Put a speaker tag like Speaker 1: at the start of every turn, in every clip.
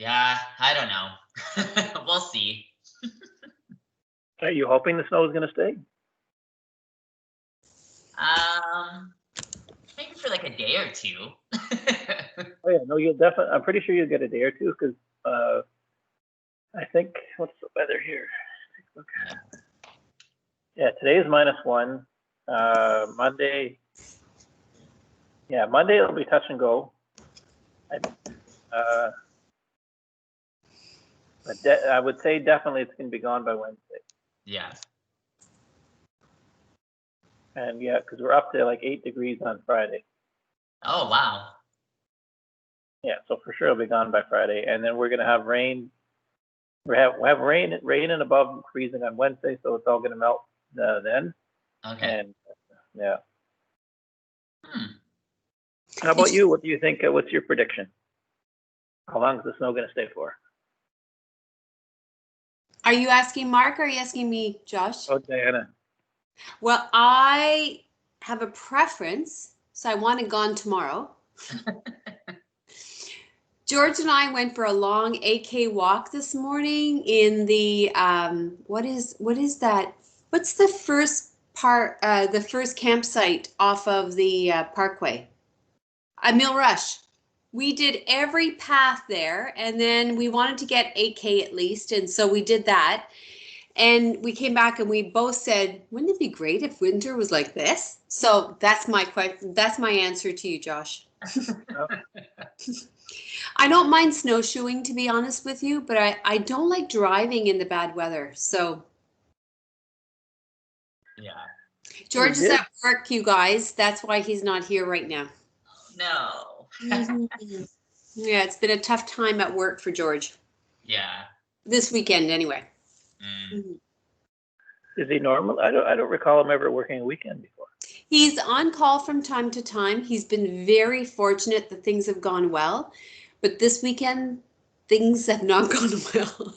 Speaker 1: Yeah, I don't know. We'll see.
Speaker 2: Are you hoping the snow is going to stay?
Speaker 1: Um, Maybe for like a day or two.
Speaker 2: Oh yeah, no, you'll definitely. I'm pretty sure you'll get a day or two because I think what's the weather here? Take a look. Yeah, today is -1. Monday. Yeah, Monday it'll be touch and go. But I would say definitely it's going to be gone by Wednesday.
Speaker 1: Yeah.
Speaker 2: And yeah, because we're up to like 8 degrees on Friday.
Speaker 1: Oh wow.
Speaker 2: Yeah, so for sure it'll be gone by Friday, and then we're going to have rain. We have rain and above freezing on Wednesday, so it's all going to melt then.
Speaker 1: Okay.
Speaker 2: And yeah.
Speaker 1: Hmm.
Speaker 2: How about you? What do you think? What's your prediction? How long is the snow going to stay for?
Speaker 3: Are you asking Mark or are you asking me, Josh?
Speaker 2: Oh, Diana.
Speaker 3: Well, I have a preference, so I want it gone tomorrow. George and I went for a long AK walk this morning in the what is that? What's the first part? The first campsite off of the Parkway? Mill Rush. We did every path there, and then we wanted to get 8K at least, and so we did that. And we came back and we both said, wouldn't it be great if winter was like this? So that's my question. That's my answer to you, Josh. I don't mind snowshoeing, to be honest with you, but I don't like driving in the bad weather. So
Speaker 1: Yeah.
Speaker 3: George is at work, you guys. That's why he's not here right now.
Speaker 1: No.
Speaker 3: Yeah, it's been a tough time at work for George.
Speaker 1: Yeah.
Speaker 3: This weekend, anyway.
Speaker 2: Is he normal? I don't recall him ever working a weekend before.
Speaker 3: He's on call from time to time. He's been very fortunate that things have gone well, but this weekend things have not gone well.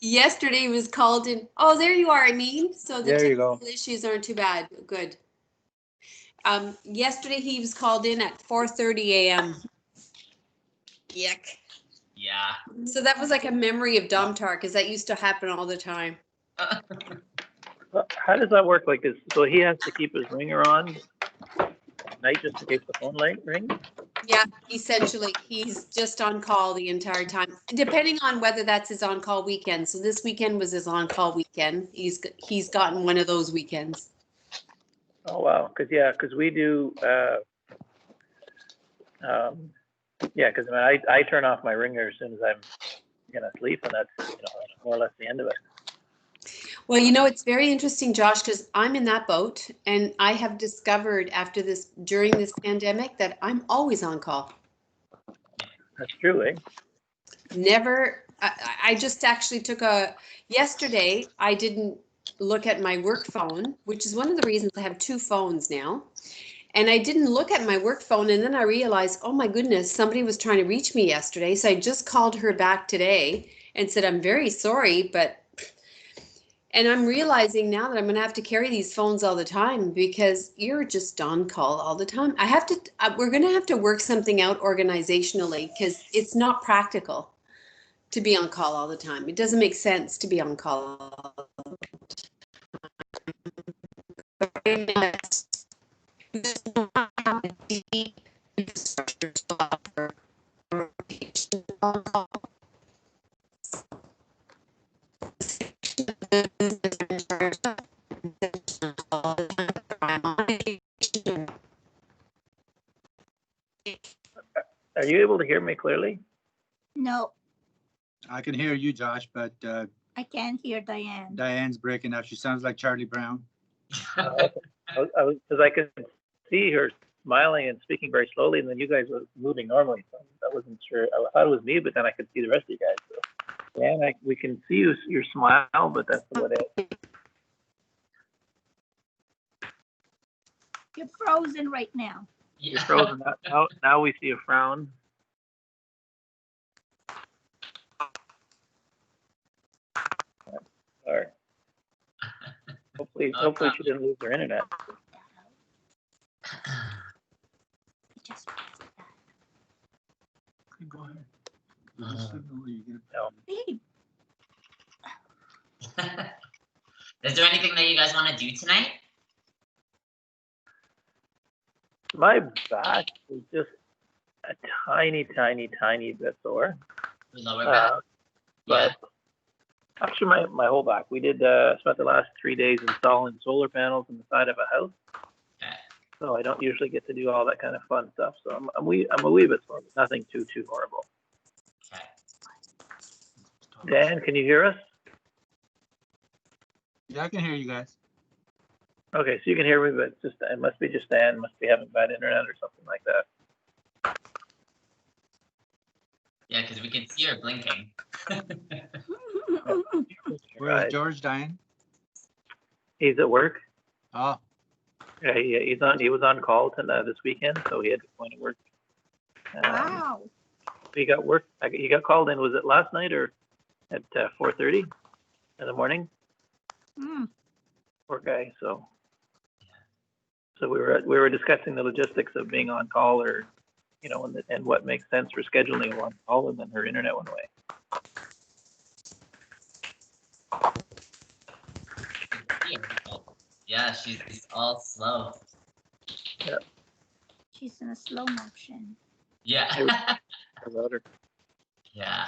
Speaker 3: Yesterday he was called in. Oh, there you are, I mean. So the
Speaker 2: There you go.
Speaker 3: technical issues aren't too bad. Good. Yesterday he was called in at 4:30 a.m. Yuck.
Speaker 1: Yeah.
Speaker 3: So that was like a memory of Domtar because that used to happen all the time.
Speaker 2: How does that work? Like, so he has to keep his ringer on at night just in case the phone light rings?
Speaker 3: Yeah, essentially, he's just on call the entire time, depending on whether that's his on-call weekend. So this weekend was his on-call weekend. He's gotten one of those weekends.
Speaker 2: Oh wow, because we do. Because I turn off my ringer as soon as I'm gonna sleep, and that's more or less the end of it.
Speaker 3: Well, it's very interesting, Josh, because I'm in that boat, and I have discovered during this pandemic that I'm always on call.
Speaker 2: That's true, eh?
Speaker 3: Never. I just actually yesterday I didn't look at my work phone, which is one of the reasons I have two phones now. And I didn't look at my work phone, and then I realized, oh my goodness, somebody was trying to reach me yesterday. So I just called her back today and said, I'm very sorry, and I'm realizing now that I'm going to have to carry these phones all the time because you're just on call all the time. We're going to have to work something out organizationally because it's not practical to be on call all the time. It doesn't make sense to be on call all the time.
Speaker 2: Are you able to hear me clearly?
Speaker 4: No,
Speaker 5: I can hear you, Josh, but
Speaker 4: I can't hear Diane.
Speaker 5: Diane's breaking up. She sounds like Charlie Brown.
Speaker 2: Because I could see her smiling and speaking very slowly, and then you guys were moving normally. So I wasn't sure. I thought it was me, but then I could see the rest of you guys. So, yeah, we can see your smile, but that's what it is.
Speaker 4: You're frozen right now.
Speaker 2: You're frozen. Now we see a frown. Sorry. Hopefully she didn't lose her internet.
Speaker 4: Just
Speaker 5: Go ahead.
Speaker 4: Babe,
Speaker 1: Is there anything that you guys want to do tonight?
Speaker 2: My back is just a tiny bit sore.
Speaker 1: Your lower back? Yeah.
Speaker 2: But actually, my whole back. We did spent the last 3 days installing solar panels on the side of a house.
Speaker 1: Okay.
Speaker 2: So I don't usually get to do all that kind of fun stuff. So I'm a wee bit sore, but nothing too horrible.
Speaker 1: Okay.
Speaker 2: Dan, can you hear us?
Speaker 5: Yeah, I can hear you guys.
Speaker 2: Okay, so you can hear me, but it must be just Dan. Must be having bad internet or something like that.
Speaker 1: Yeah, because we can see her blinking.
Speaker 5: Where's
Speaker 2: Right.
Speaker 5: George, Diane?
Speaker 2: He's at work.
Speaker 5: Oh,
Speaker 2: Yeah, he was on call this weekend, so he had to go to work.
Speaker 4: wow.
Speaker 2: He got called in. Was it last night or at 4:30 in the morning?
Speaker 4: Hmm.
Speaker 2: Poor guy. So we were discussing the logistics of being on call, or and what makes sense for scheduling a on call, and then her internet went away.
Speaker 1: Yeah, she's all slow.
Speaker 4: She's in a slow motion.
Speaker 1: Yeah.
Speaker 2: About her.
Speaker 1: Yeah.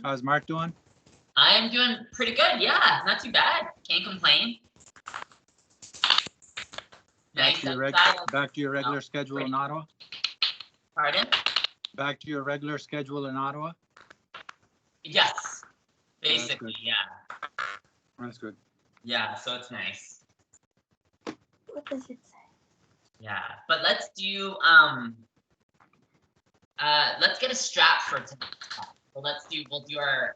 Speaker 5: how's Mark doing?
Speaker 1: I am doing pretty good. Yeah, not too bad. Can't complain.
Speaker 5: Back
Speaker 1: Nice
Speaker 5: to your
Speaker 1: outside.
Speaker 5: back to your regular schedule in Ottawa?
Speaker 1: Pardon?
Speaker 5: Back to your regular schedule in Ottawa?
Speaker 1: Yes.
Speaker 5: That's
Speaker 1: Basically,
Speaker 5: good.
Speaker 1: yeah.
Speaker 5: That's good.
Speaker 1: Yeah, so it's nice.
Speaker 4: What does it say?
Speaker 1: Yeah. But let's do let's get a strap for tonight. So we'll do our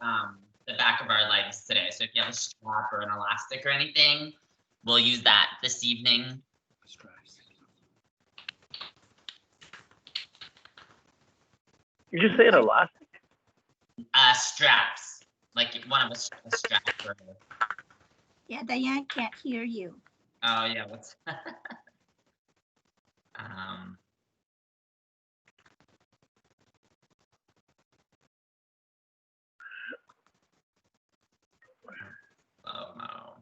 Speaker 1: the back of our legs today. So if you have a strap or an elastic or anything, we'll use that this evening.
Speaker 2: You just say an elastic?
Speaker 1: Straps. Like one of us a strap for
Speaker 4: Yeah, Diane can't hear you.
Speaker 1: Oh yeah, what's um oh no.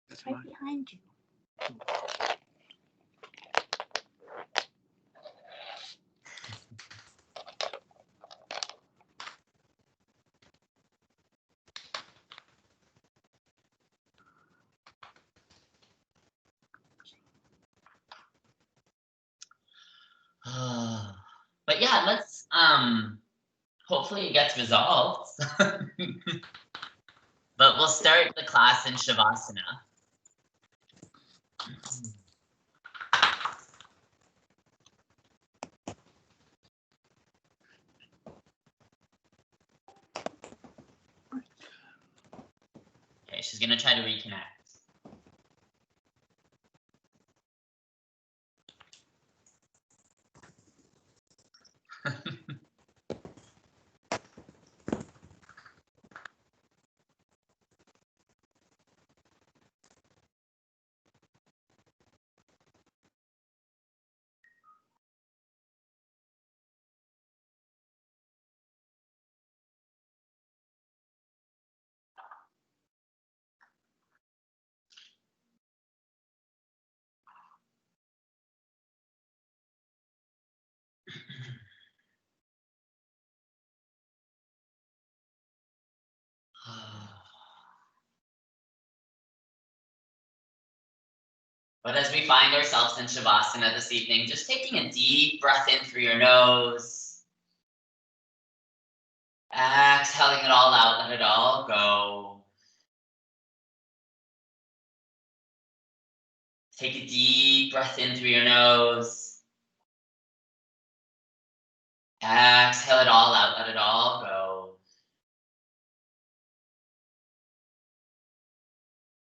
Speaker 5: That's
Speaker 4: It's right
Speaker 5: fine.
Speaker 4: behind you.
Speaker 1: But yeah, let's hopefully it gets resolved. But we'll start the class in Shavasana. Okay, she's gonna try to reconnect. But as we find ourselves in Shavasana this evening, just taking a deep breath in through your nose. Exhaling it all out, let it all go. Take a deep breath in through your nose. Exhale it all out, let it all go.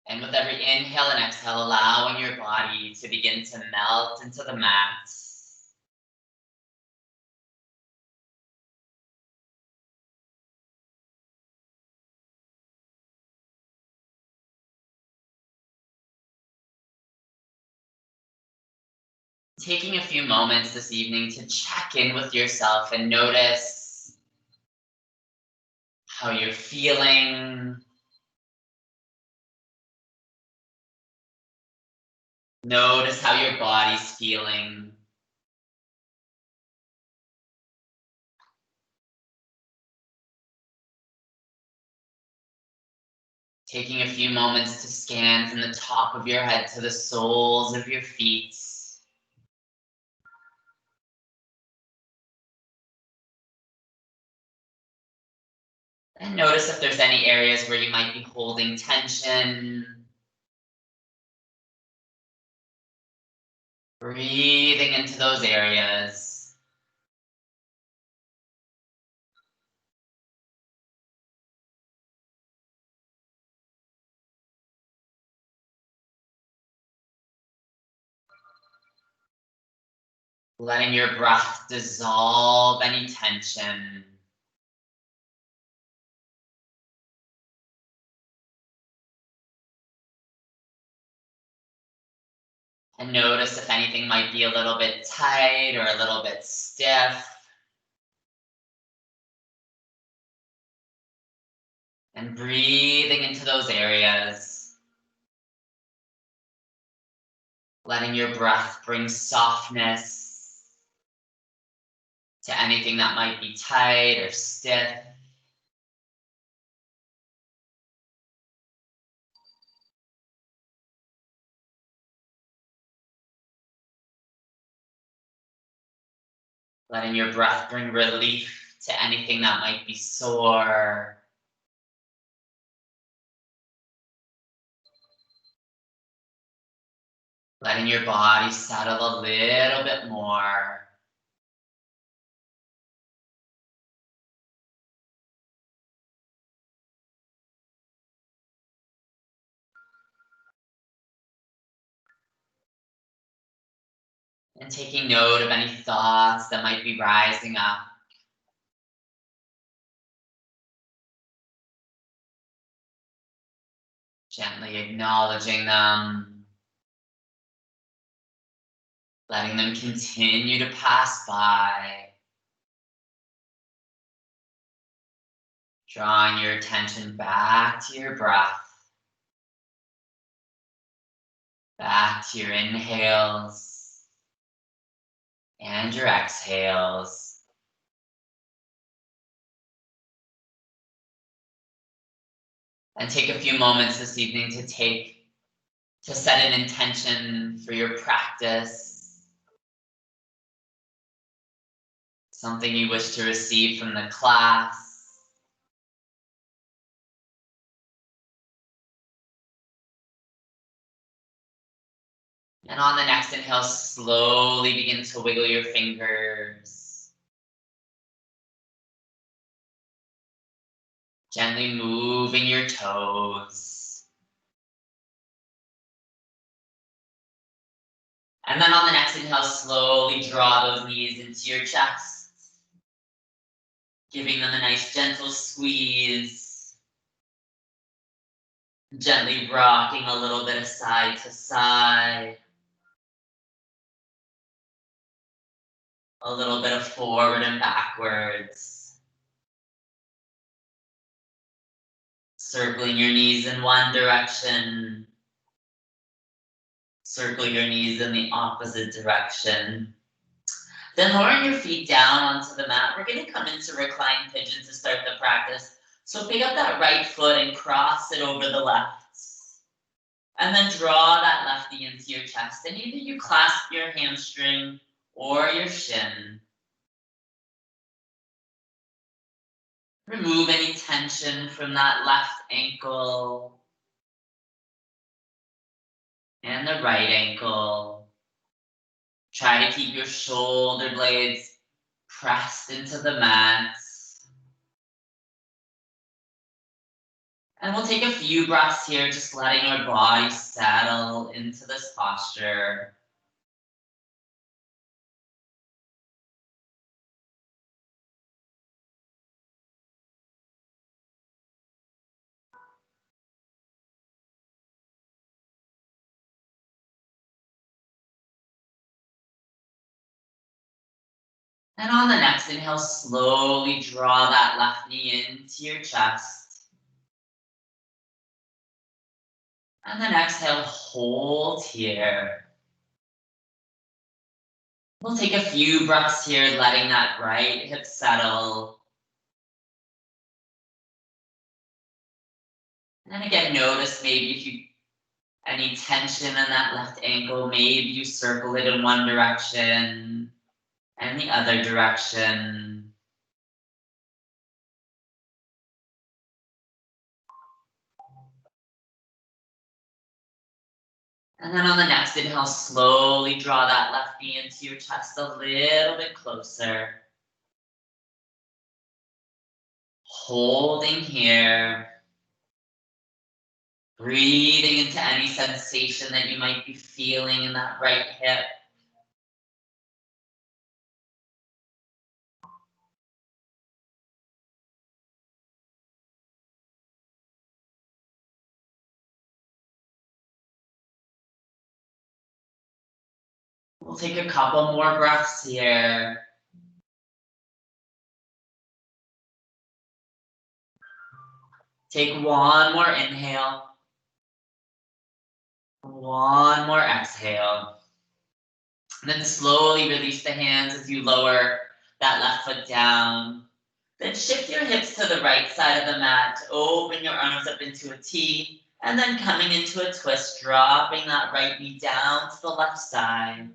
Speaker 1: And with every inhale and exhale, allowing your body to begin to melt into the mat. taking a few moments this evening to check in with yourself and notice how you're feeling. Notice how your body's feeling. Taking a few moments to scan from the top of your head to the soles of your feet. And notice if there's any areas where you might be holding tension. Breathing into those areas. Letting your breath dissolve any tension. And notice if anything might be a little bit tight or a little bit stiff. And breathing into those areas. Letting your breath bring softness to anything that might be tight or stiff. Letting your breath bring relief to anything that might be sore. Letting your body settle a little bit more. And taking note of any thoughts that might be rising up. Gently acknowledging them. Letting them continue to pass by. Drawing your attention back to your breath. Back to your inhales and your exhales. And take a few moments this evening to set an intention for your practice. Something you wish to receive from the class. And on the next inhale, slowly begin to wiggle your fingers. Gently moving your toes. And then on the next inhale, slowly draw those knees into your chest. Giving them a nice gentle squeeze. Gently rocking a little bit of side to side. A little bit of forward and backwards. Circling your knees in one direction. Circle your knees in the opposite direction. Then lowering your feet down onto the mat, we're going to come into reclined pigeon to start the practice. So pick up that right foot and cross it over the left. And then draw that left knee into your chest. And either you clasp your hamstring or your shin. Remove any tension from that left ankle and the right ankle. Try to keep your shoulder blades pressed into the mat. And we'll take a few breaths here, just letting our body settle into this posture. And on the next inhale, slowly draw that left knee into your chest. And then exhale, hold here. We'll take a few breaths here, letting that right hip settle. And again, notice maybe if you any tension in that left ankle, maybe you circle it in one direction and the other direction. And then on the next inhale, slowly draw that left knee into your chest a little bit closer. Holding here. Breathing into any sensation that you might be feeling in that right hip. We'll take a couple more breaths here. Take one more inhale. One more exhale. And then slowly release the hands as you lower that left foot down. Then shift your hips to the right side of the mat. Open your arms up into a T. And then coming into a twist, dropping that right knee down to the left side.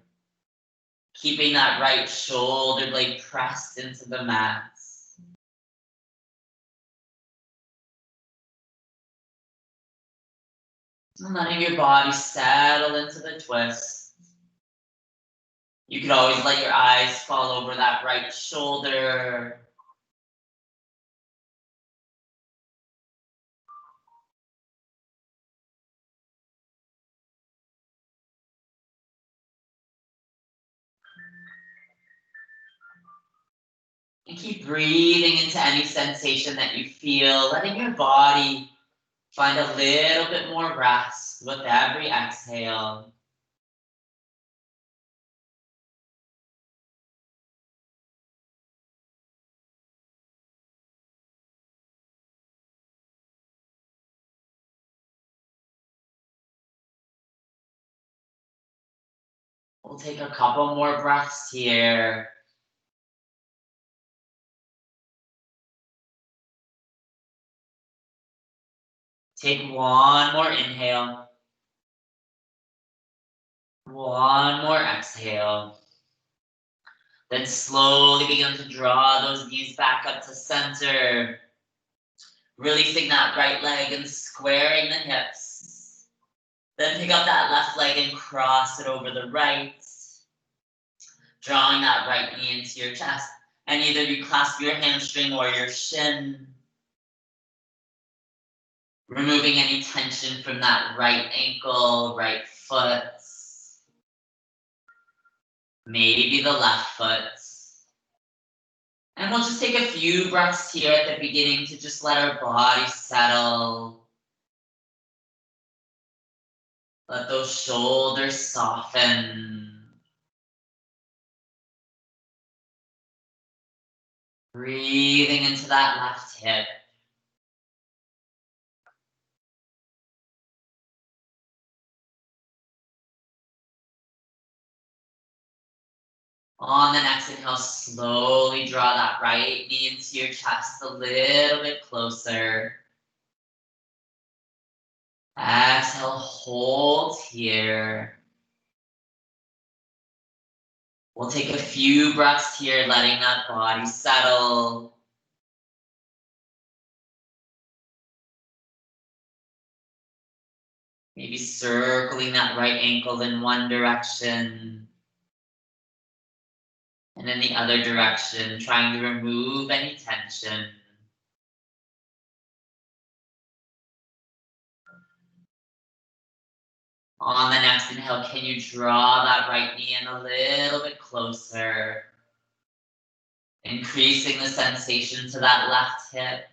Speaker 1: Keeping that right shoulder blade pressed into the mat. And letting your body settle into the twist. You could always let your eyes fall over that right shoulder. And keep breathing into any sensation that you feel, letting your body find a little bit more rest with every exhale. We'll take a couple more breaths here. Take one more inhale. One more exhale. Then slowly begin to draw those knees back up to center. Releasing that right leg and squaring the hips. Then pick up that left leg and cross it over the right. Drawing that right knee into your chest. And either you clasp your hamstring or your shin. Removing any tension from that right ankle, right foot. Maybe the left foot. And we'll just take a few breaths here at the beginning to just let our body settle. Let those shoulders soften. Breathing into that left hip. On the next inhale, slowly draw that right knee into your chest a little bit closer. Exhale, hold here. We'll take a few breaths here, letting that body settle. Maybe circling that right ankle in one direction. And in the other direction, trying to remove any tension. On the next inhale, can you draw that right knee in a little bit closer? Increasing the sensation to that left hip.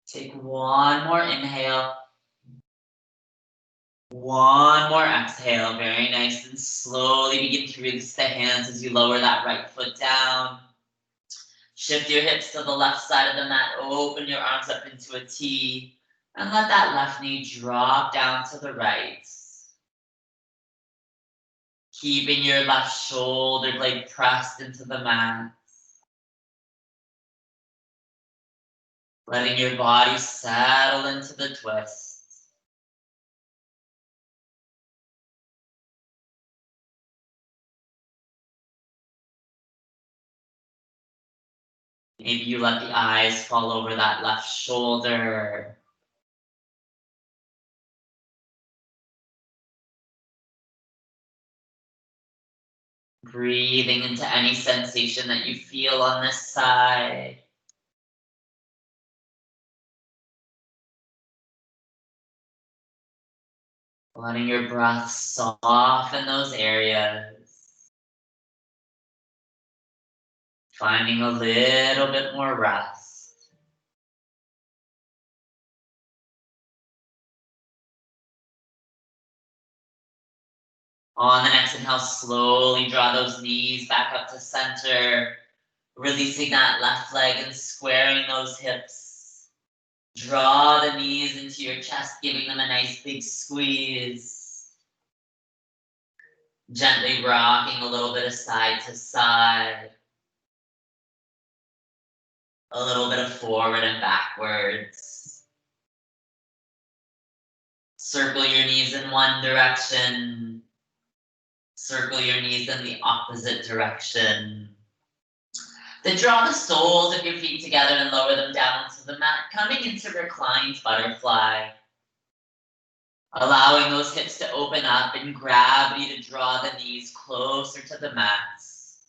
Speaker 1: Take one more inhale. One more exhale. Very nice. And slowly begin to release the hands as you lower that right foot down. Shift your hips to the left side of the mat. Open your arms up into a T. And let that left knee drop down to the right. Keeping your left shoulder blade pressed into the mat. Letting your body settle into the twist. Maybe you let the eyes fall over that left shoulder. Breathing into any sensation that you feel on this side. Letting your breath soften those areas. Finding a little bit more rest. On the next inhale, slowly draw those knees back up to center. Releasing that left leg and squaring those hips. Draw the knees into your chest, giving them a nice big squeeze. Gently rocking a little bit of side to side. A little bit of forward and backwards. Circle your knees in one direction. Circle your knees in the opposite direction. Then draw the soles of your feet together and lower them down to the mat, coming into reclined butterfly. Allowing those hips to open up and gravity to draw the knees closer to the mats.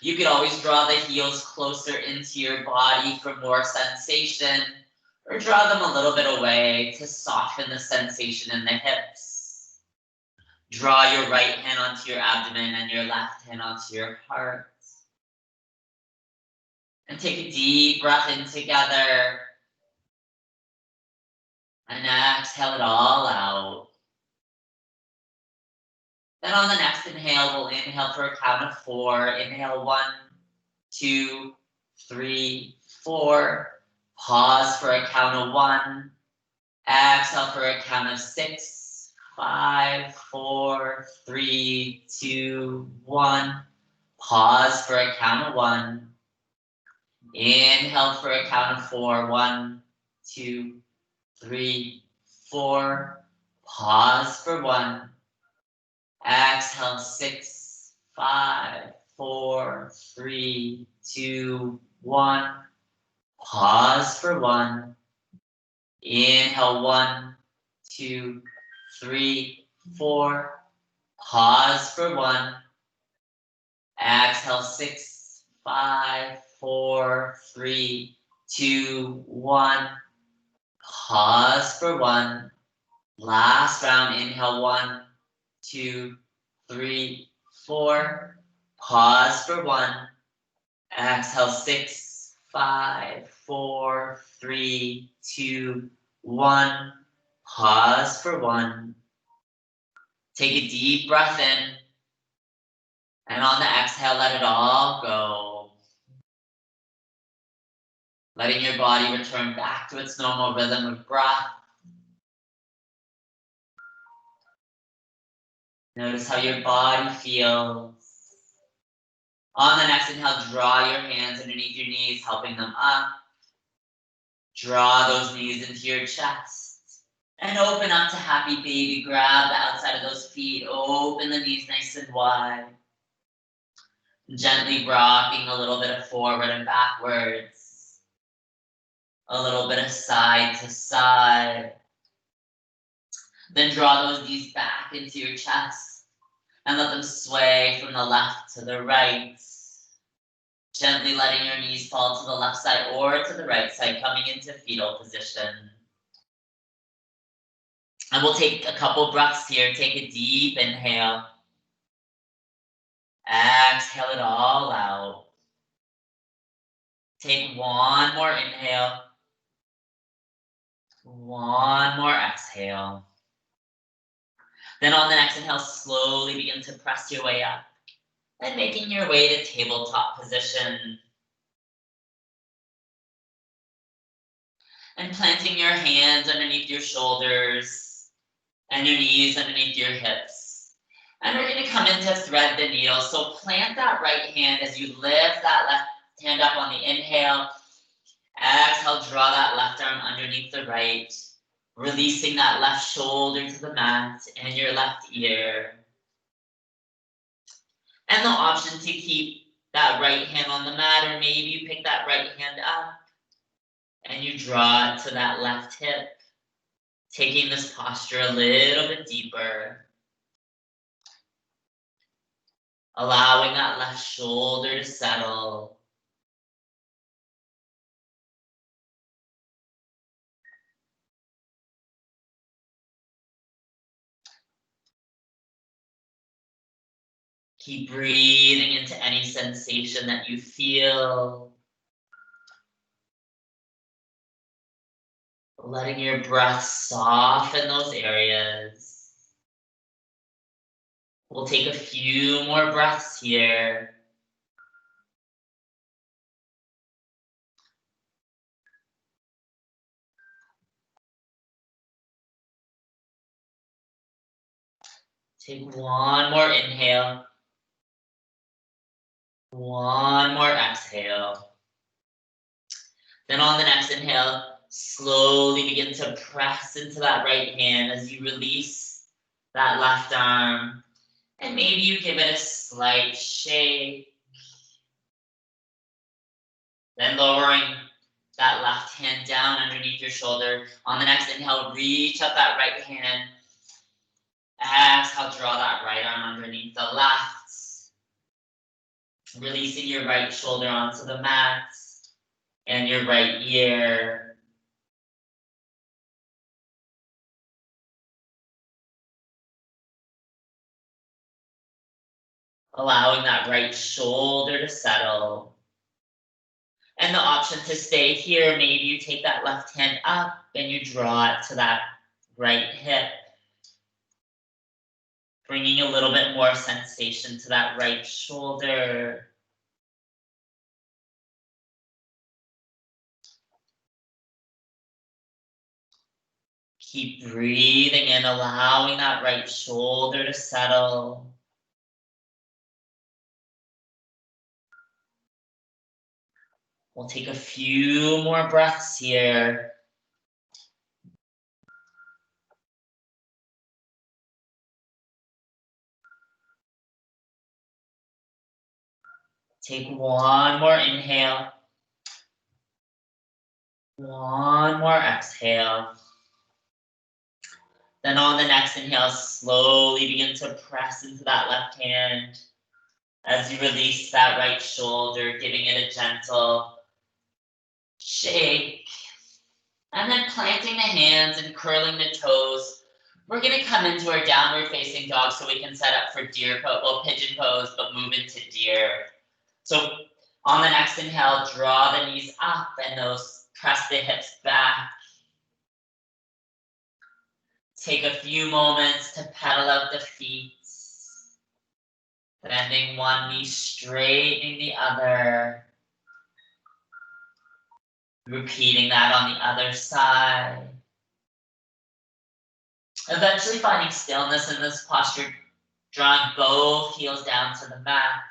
Speaker 1: You could always draw the heels closer into your body for more sensation, or draw them a little bit away to soften the sensation in the hips. Draw your right hand onto your abdomen and your left hand onto your heart. And take a deep breath in together. And exhale it all out. Then on the next inhale, we'll inhale for a count of 4. Inhale 1, 2, 3, 4. Pause for a count of 1. Exhale for a count of 6, 5, 4, 3, 2, 1. Pause for a count of 1. Inhale for a count of 4. 1, 2, 3, 4. Pause for 1. Exhale 6, 5, 4, 3, 2, 1. Pause for 1. Inhale 1, 2, 3, 4. Pause for 1. Exhale 6, 5, 4, 3, 2, 1. Pause for 1. Last round. Inhale 1, 2, 3, 4. Pause for 1. Exhale 6, 5, 4, 3, 2, 1. Pause for 1. Take a deep breath in. And on the exhale, let it all go. Letting your body return back to its normal rhythm of breath. Notice how your body feels. On the next inhale, draw your hands underneath your knees, helping them up. Draw those knees into your chest. And open up to happy baby. Grab the outside of those feet. Open the knees nice and wide. Gently rocking a little bit of forward and backwards. A little bit of side to side. Then draw those knees back into your chest and let them sway from the left to the right. Gently letting your knees fall to the left side or to the right side, coming into fetal position. And we'll take a couple breaths here. Take a deep inhale. Exhale it all out. Take one more inhale. One more exhale. Then on the next inhale, slowly begin to press your way up and making your way to tabletop position. And planting your hands underneath your shoulders and your knees underneath your hips. And we're going to come in to thread the needle. So plant that right hand as you lift that left hand up on the inhale. Exhale, draw that left arm underneath the right, releasing that left shoulder to the mat and your left ear. And the option to keep that right hand on the mat, or maybe you pick that right hand up and you draw it to that left hip, taking this posture a little bit deeper. Allowing that left shoulder to settle. Keep breathing into any sensation that you feel. Letting your breath soften those areas. We'll take a few more breaths here. Take one more inhale. One more exhale. Then on the next inhale, slowly begin to press into that right hand as you release that left arm. And maybe you give it a slight shake. Then lowering that left hand down underneath your shoulder. On the next inhale, reach up that right hand. Exhale, draw that right arm underneath the left. Releasing your right shoulder onto the mat and your right ear. Allowing that right shoulder to settle. And the option to stay here, maybe you take that left hand up and you draw it to that right hip. Bringing a little bit more sensation to that right shoulder. Keep breathing in, allowing that right shoulder to settle. We'll take a few more breaths here. Take one more inhale. One more exhale. Then on the next inhale, slowly begin to press into that left hand as you release that right shoulder, giving it a gentle shake. And then planting the hands and curling the toes. We're going to come into our downward facing dog so we can set up for deer pose, well, pigeon pose, but move into deer. So on the next inhale, draw the knees up and those press the hips back. Take a few moments to pedal out the feet. Bending one knee, straightening the other. Repeating that on the other side. Eventually finding stillness in this posture, drawing both heels down to the mat.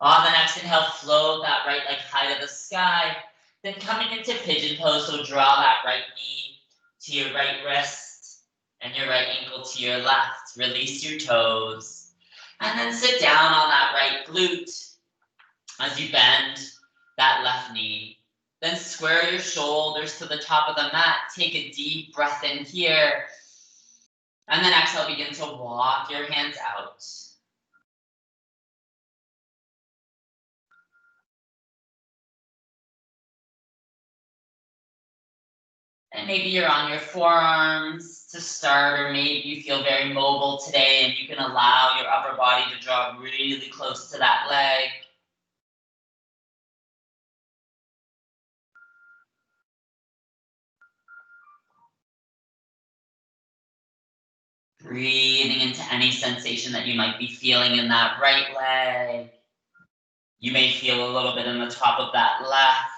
Speaker 1: On the next inhale, float that right leg high to the sky. Then coming into pigeon pose, so draw that right knee to your right wrist and your right ankle to your left. Release your toes. And then sit down on that right glute as you bend that left knee. Then square your shoulders to the top of the mat. Take a deep breath in here. And then exhale, begin to walk your hands out. And maybe you're on your forearms to start, or maybe you feel very mobile today and you can allow your upper body to draw really close to that leg. Breathing into any sensation that you might be feeling in that right leg. You may feel a little bit in the top of that left.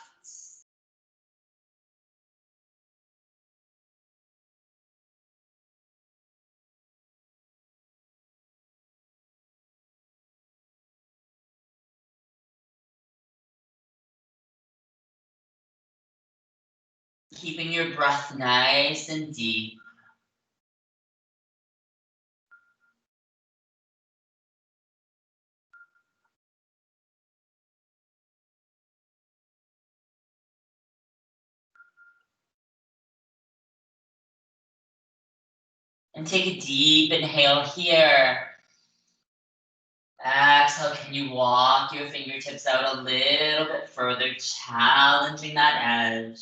Speaker 1: Keeping your breath nice and deep. And take a deep inhale here. Exhale, can you walk your fingertips out a little bit further, challenging that edge.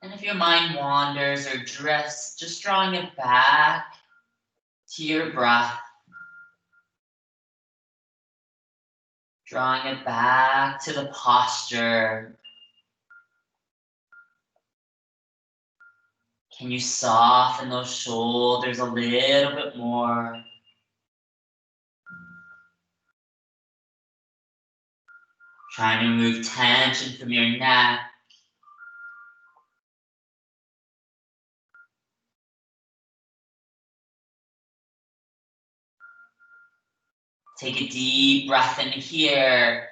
Speaker 1: And if your mind wanders or drifts, just drawing it back to your breath. Drawing it back to the posture. Can you soften those shoulders a little bit more? Trying to remove tension from your neck. Take a deep breath in here.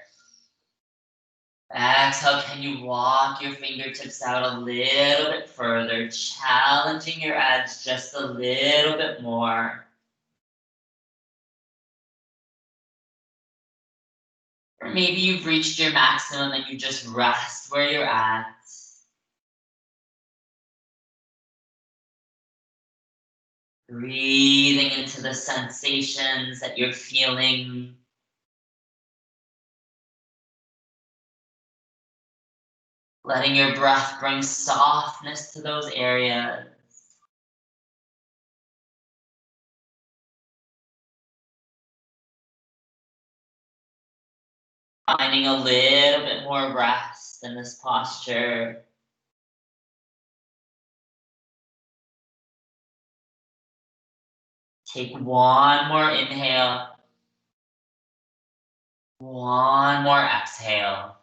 Speaker 1: Exhale, can you walk your fingertips out a little bit further, challenging your edge just a little bit more. Or maybe you've reached your maximum and you just rest where you're at. Breathing into the sensations that you're feeling. Letting your breath bring softness to those areas. Finding a little bit more rest in this posture. Take one more inhale. One more exhale.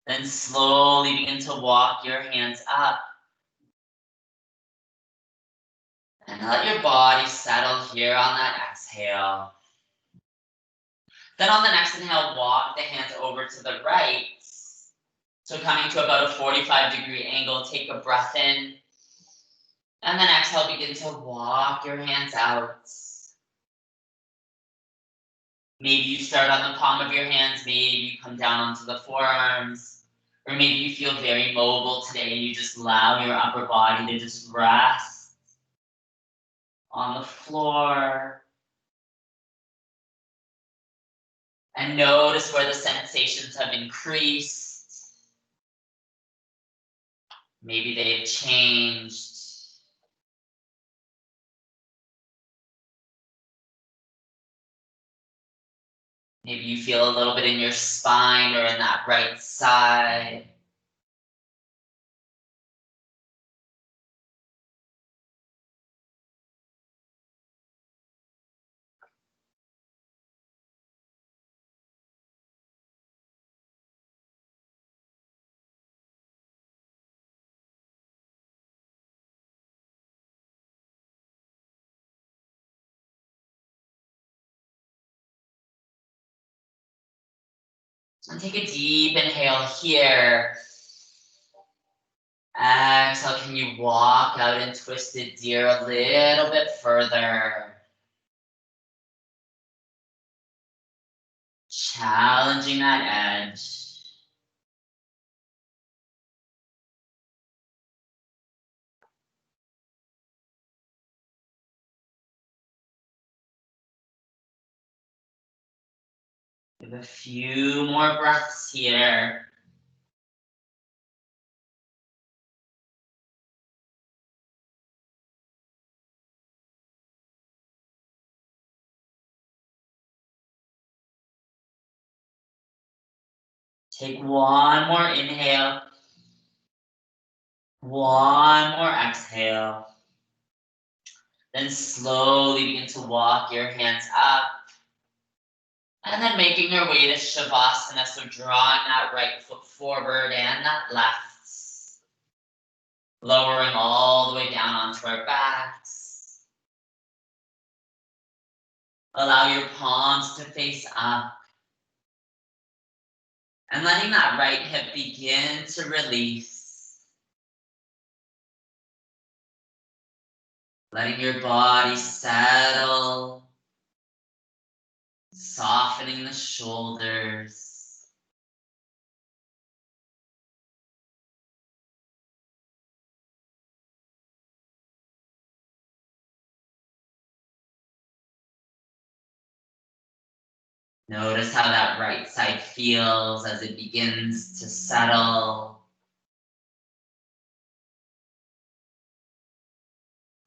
Speaker 1: Then slowly begin to walk your hands up. And let your body settle here on that exhale. Then on the next inhale, walk the hands over to the right. So coming to about a 45-degree angle, take a breath in. And then exhale, begin to walk your hands out. Maybe you start on the palm of your hands, maybe you come down onto the forearms, or maybe you feel very mobile today and you just allow your upper body to just rest on the floor. And notice where the sensations have increased. Maybe they've changed. Maybe you feel a little bit in your spine or in that right side. And take a deep inhale here. Exhale, can you walk out in twisted deer a little bit further? Challenging that edge. Give a few more breaths here. Take one more inhale. One more exhale. Then slowly begin to walk your hands up. And then making your way to Shavasana, so drawing that right foot forward and that left. Lowering all the way down onto our backs. Allow your palms to face up. And letting that right hip begin to release. Letting your body settle. Softening the shoulders. Notice how that right side feels as it begins to settle.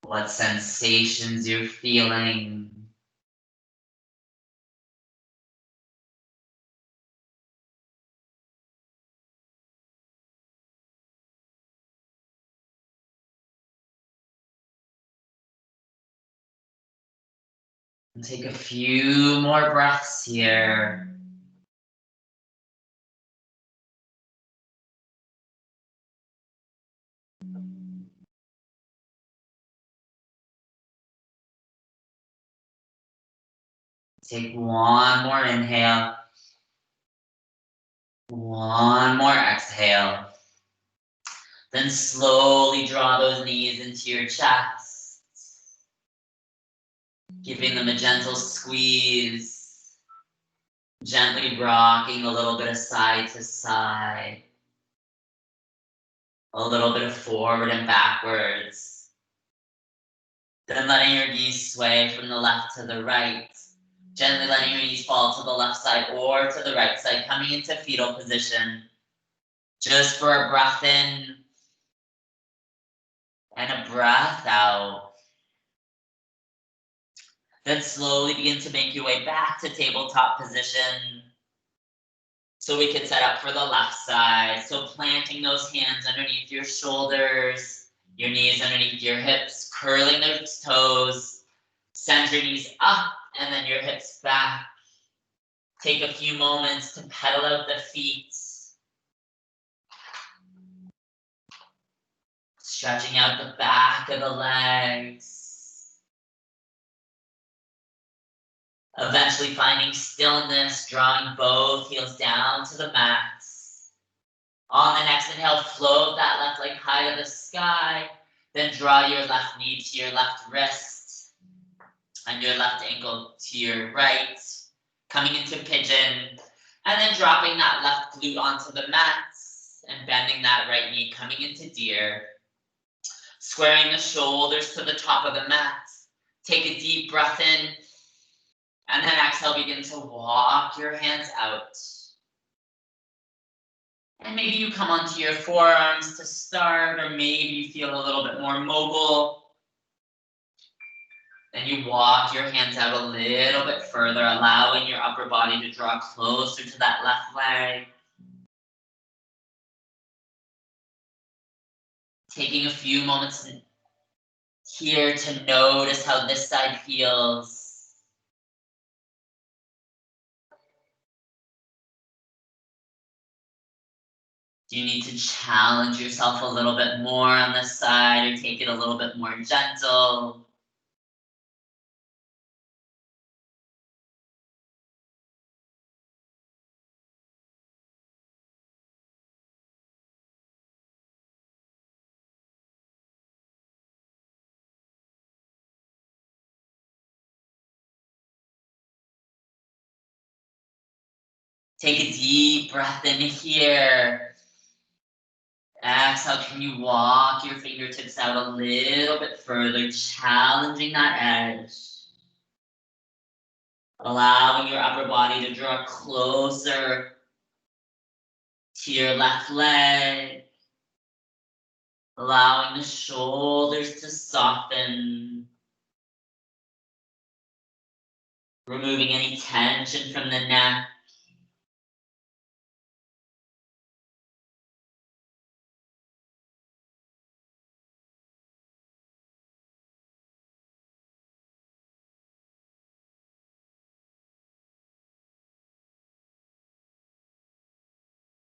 Speaker 1: What sensations you're feeling. And take a few more breaths here. Take one more inhale. One more exhale. Then slowly draw those knees into your chest. Giving them a gentle squeeze. Gently rocking a little bit of side to side. A little bit of forward and backwards. Then letting your knees sway from the left to the right. Gently letting your knees fall to the left side or to the right side, coming into fetal position. Just for a breath in and a breath out. Then slowly begin to make your way back to tabletop position. So we can set up for the left side. So planting those hands underneath your shoulders, your knees underneath your hips, curling those toes, send your knees up and then your hips back. Take a few moments to pedal out the feet. Stretching out the back of the legs. Eventually finding stillness, drawing both heels down to the mat. On the next inhale, float that left leg high to the sky. Then draw your left knee to your left wrist and your left ankle to your right. Coming into pigeon. And then dropping that left glute onto the mat and bending that right knee, coming into deer. Squaring the shoulders to the top of the mat. Take a deep breath in. And then exhale, begin to walk your hands out. And maybe you come onto your forearms to start, or maybe you feel a little bit more mobile. Then you walk your hands out a little bit further, allowing your upper body to draw closer to that left leg. Taking a few moments here to notice how this side feels. Do you need to challenge yourself a little bit more on this side or take it a little bit more gentle? Take a deep breath in here. Exhale, can you walk your fingertips out a little bit further, challenging that edge. Allowing your upper body to draw closer to your left leg. Allowing the shoulders to soften. Removing any tension from the neck.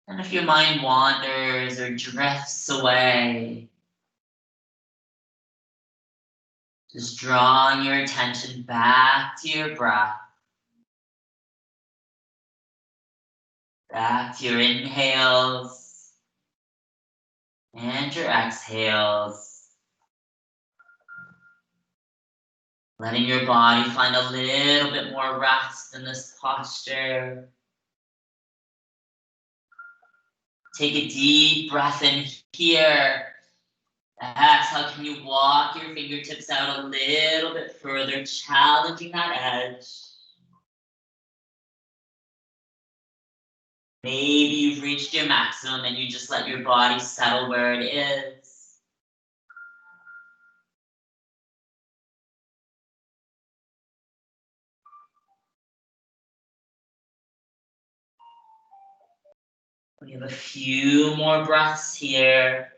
Speaker 1: And if your mind wanders or drifts away, just drawing your attention back to your breath. Back to your inhales and your exhales. Letting your body find a little bit more rest in this posture. Take a deep breath in here. Exhale, can you walk your fingertips out a little bit further, challenging that edge. Maybe you've reached your maximum and you just let your body settle where it is. We have a few more breaths here.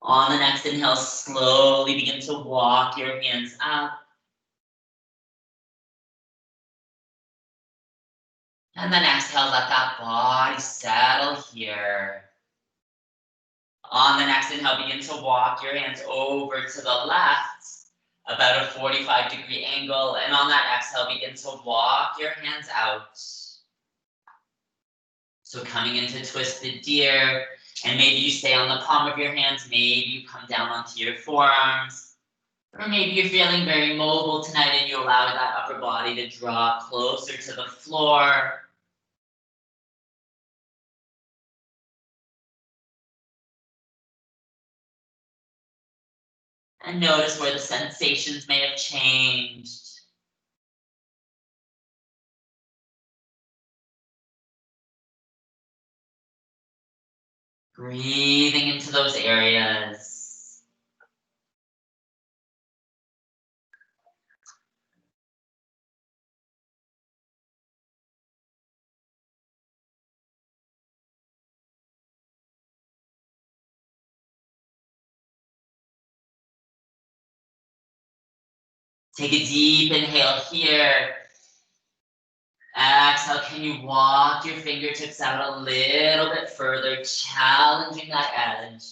Speaker 1: On the next inhale, slowly begin to walk your hands up. And then exhale, let that body settle here. On the next inhale, begin to walk your hands over to the left, about a 45-degree angle. And on that exhale, begin to walk your hands out. So coming into twisted deer, and maybe you stay on the palm of your hands, maybe you come down onto your forearms. Or maybe you're feeling very mobile tonight and you allow that upper body to draw closer to the floor. And notice where the sensations may have changed. Breathing into those areas. Take a deep inhale here. Exhale, can you walk your fingertips out a little bit further, challenging that edge.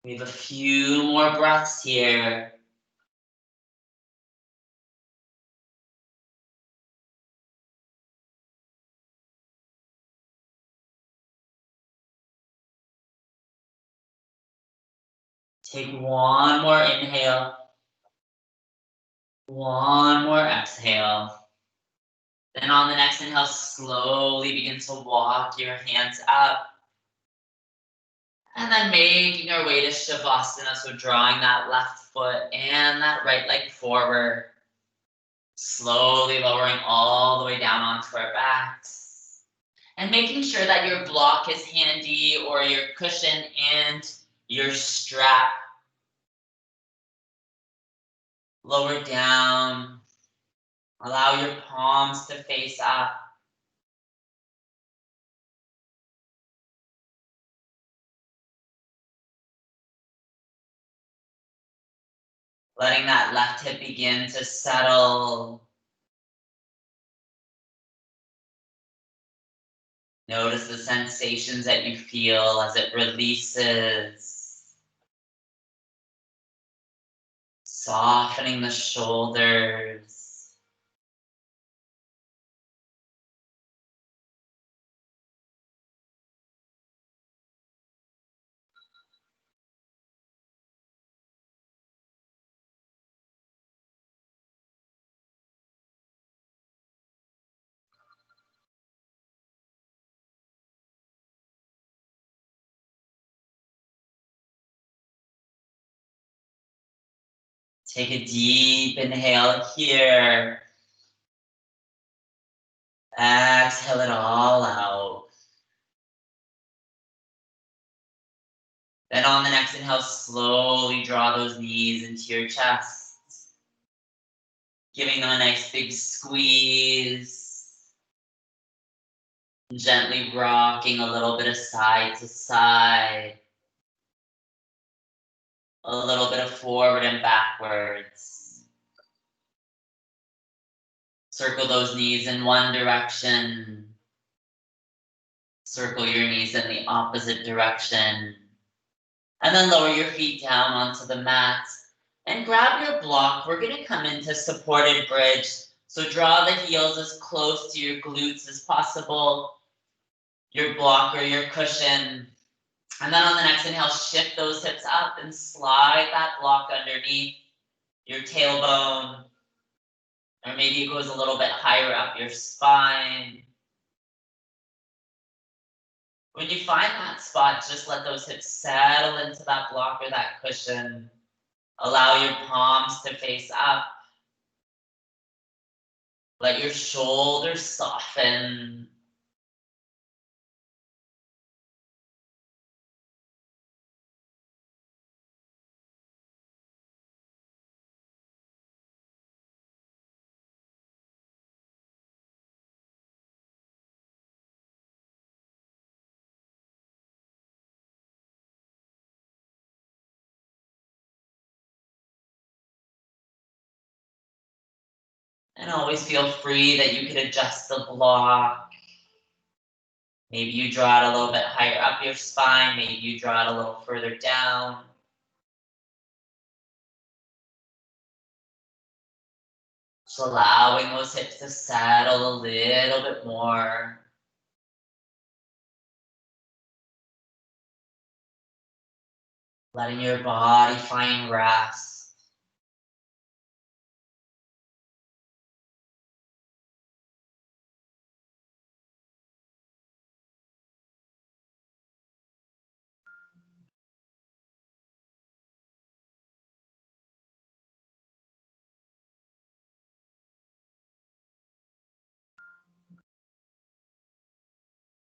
Speaker 1: We have a few more breaths here. Take one more inhale. One more exhale. Then on the next inhale, slowly begin to walk your hands up. And then making our way to Shavasana, so drawing that left foot and that right leg forward. Slowly lowering all the way down onto our backs. And making sure that your block is handy or your cushion and your strap. Lower down. Allow your palms to face up. Letting that left hip begin to settle. Notice the sensations that you feel as it releases. Softening the shoulders. Take a deep inhale here. Exhale it all out. Then on the next inhale, slowly draw those knees into your chest. Giving them a nice big squeeze. Gently rocking a little bit of side to side. A little bit of forward and backwards. Circle those knees in one direction. Circle your knees in the opposite direction. And then lower your feet down onto the mat. And grab your block. We're going to come into supported bridge. So draw the heels as close to your glutes as possible. Your block or your cushion. And then on the next inhale, shift those hips up and slide that block underneath your tailbone. Or maybe it goes a little bit higher up your spine. When you find that spot, just let those hips settle into that block or that cushion. Allow your palms to face up. Let your shoulders soften. And always feel free that you can adjust the block. Maybe you draw it a little bit higher up your spine. Maybe you draw it a little further down. Just allowing those hips to settle a little bit more. Letting your body find rest.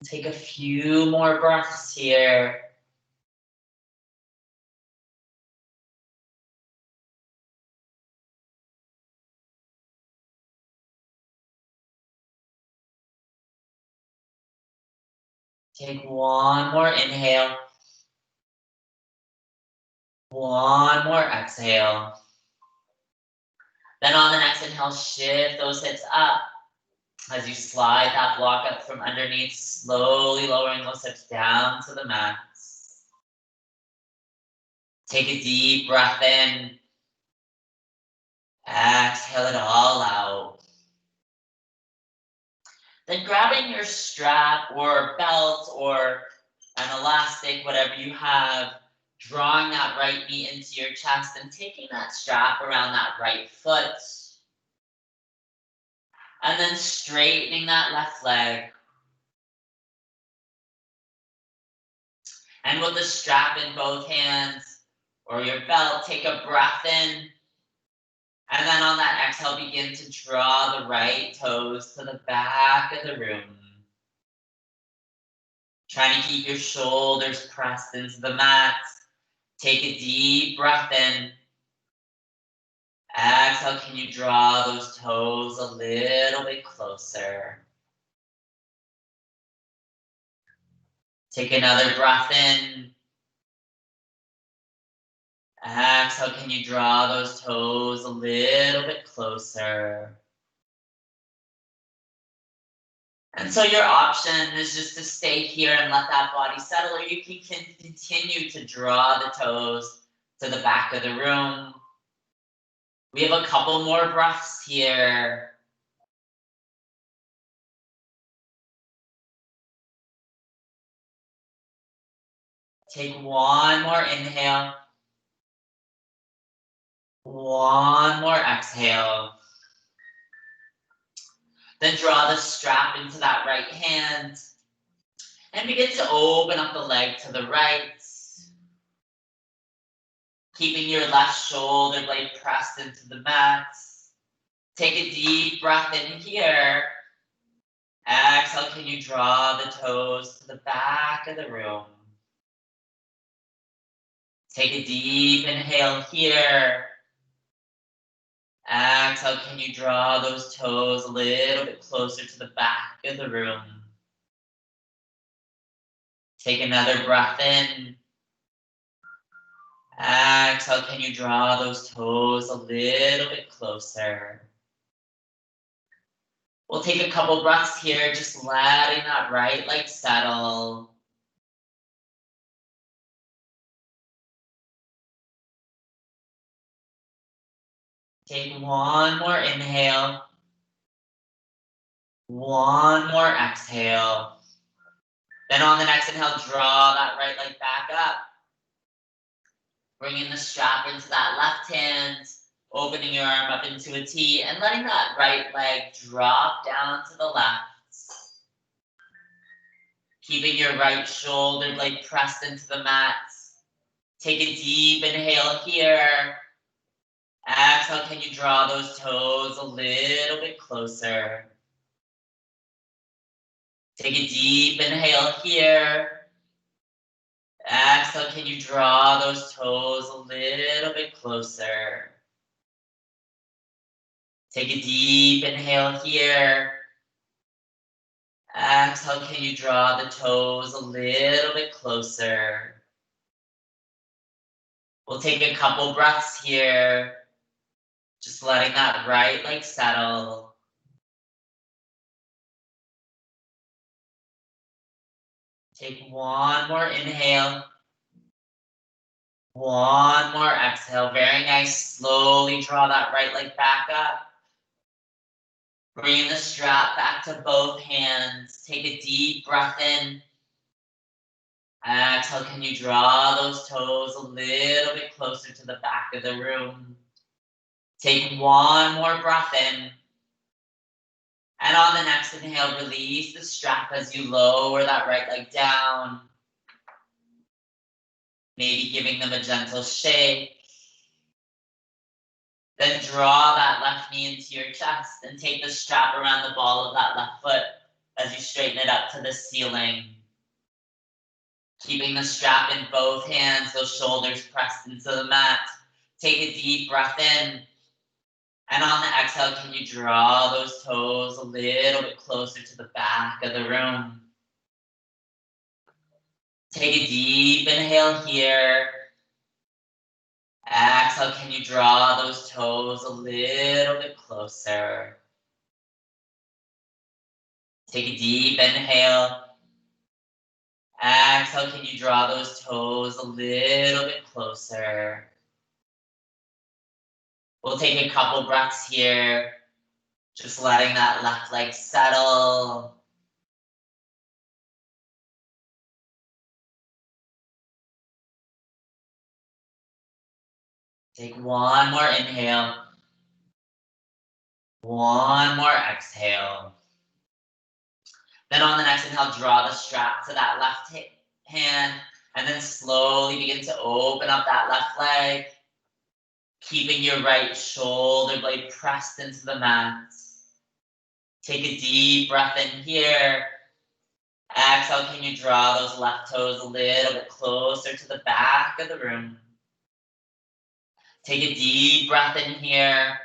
Speaker 1: Take a few more breaths here. Take one more inhale. One more exhale. Then on the next inhale, shift those hips up. As you slide that block up from underneath, slowly lowering those hips down to the mat. Take a deep breath in. Exhale it all out. Then grabbing your strap or belt or an elastic, whatever you have, drawing that right knee into your chest and taking that strap around that right foot. And then straightening that left leg. And with the strap in both hands or your belt, take a breath in. And then on that exhale, begin to draw the right toes to the back of the room. Trying to keep your shoulders pressed into the mat. Take a deep breath in. Exhale, can you draw those toes a little bit closer? Take another breath in. Exhale, can you draw those toes a little bit closer? And so your option is just to stay here and let that body settle, or you can continue to draw the toes to the back of the room. We have a couple more breaths here. Take one more inhale. One more exhale. Then draw the strap into that right hand and begin to open up the leg to the right. Keeping your left shoulder blade pressed into the mat. Take a deep breath in here. Exhale, can you draw the toes to the back of the room? Take a deep inhale here. Exhale, can you draw those toes a little bit closer to the back of the room? Take another breath in. Exhale, can you draw those toes a little bit closer? We'll take a couple breaths here, just letting that right leg settle. Take one more inhale. One more exhale. Then on the next inhale, draw that right leg back up. Bringing the strap into that left hand, opening your arm up into a T, and letting that right leg drop down to the left. Keeping your right shoulder blade pressed into the mat. Take a deep inhale here. Exhale, can you draw those toes a little bit closer? Take a deep inhale here. Exhale, can you draw those toes a little bit closer? Take a deep inhale here. Exhale, can you draw the toes a little bit closer? We'll take a couple breaths here. Just letting that right leg settle. Take one more inhale. One more exhale. Very nice. Slowly draw that right leg back up. Bring the strap back to both hands. Take a deep breath in. Exhale, can you draw those toes a little bit closer to the back of the room? Take one more breath in. And on the next inhale, release the strap as you lower that right leg down. Maybe giving them a gentle shake. Then draw that left knee into your chest and take the strap around the ball of that left foot as you straighten it up to the ceiling. Keeping the strap in both hands, those shoulders pressed into the mat. Take a deep breath in. And on the exhale, can you draw those toes a little bit closer to the back of the room? Take a deep inhale here. Exhale, can you draw those toes a little bit closer? Take a deep inhale. Exhale, can you draw those toes a little bit closer? We'll take a couple breaths here, just letting that left leg settle. Take one more inhale. One more exhale. Then on the next inhale, draw the strap to that left hand, and then slowly begin to open up that left leg, keeping your right shoulder blade pressed into the mat. Take a deep breath in here. Exhale, can you draw those left toes a little bit closer to the back of the room? Take a deep breath in here.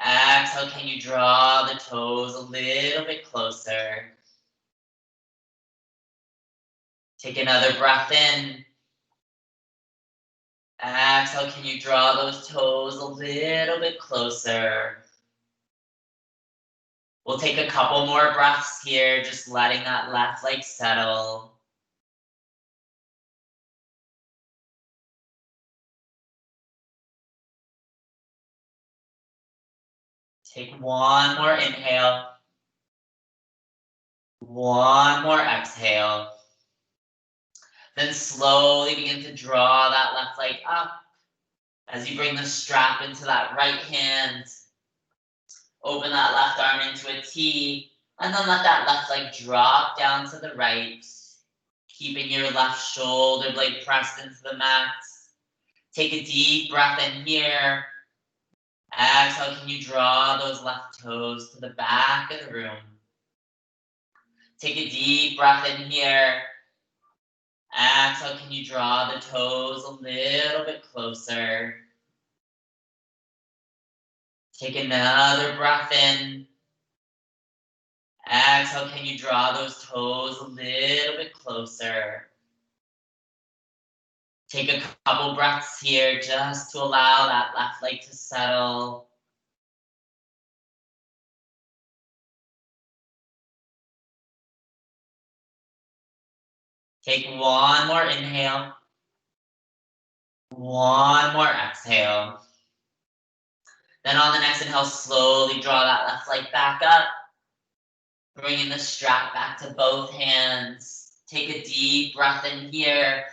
Speaker 1: Exhale, can you draw the toes a little bit closer? Take another breath in. Exhale, can you draw those toes a little bit closer? We'll take a couple more breaths here, just letting that left leg settle. Take one more inhale. One more exhale. Then slowly begin to draw that left leg up as you bring the strap into that right hand. Open that left arm into a T, and then let that left leg drop down to the right, keeping your left shoulder blade pressed into the mat. Take a deep breath in here. Exhale, can you draw those left toes to the back of the room? Take a deep breath in here. Exhale, can you draw the toes a little bit closer? Take another breath in. Exhale, can you draw those toes a little bit closer? Take a couple breaths here just to allow that left leg to settle. Take one more inhale. One more exhale. Then on the next inhale, slowly draw that left leg back up. Bringing the strap back to both hands. Take a deep breath in here.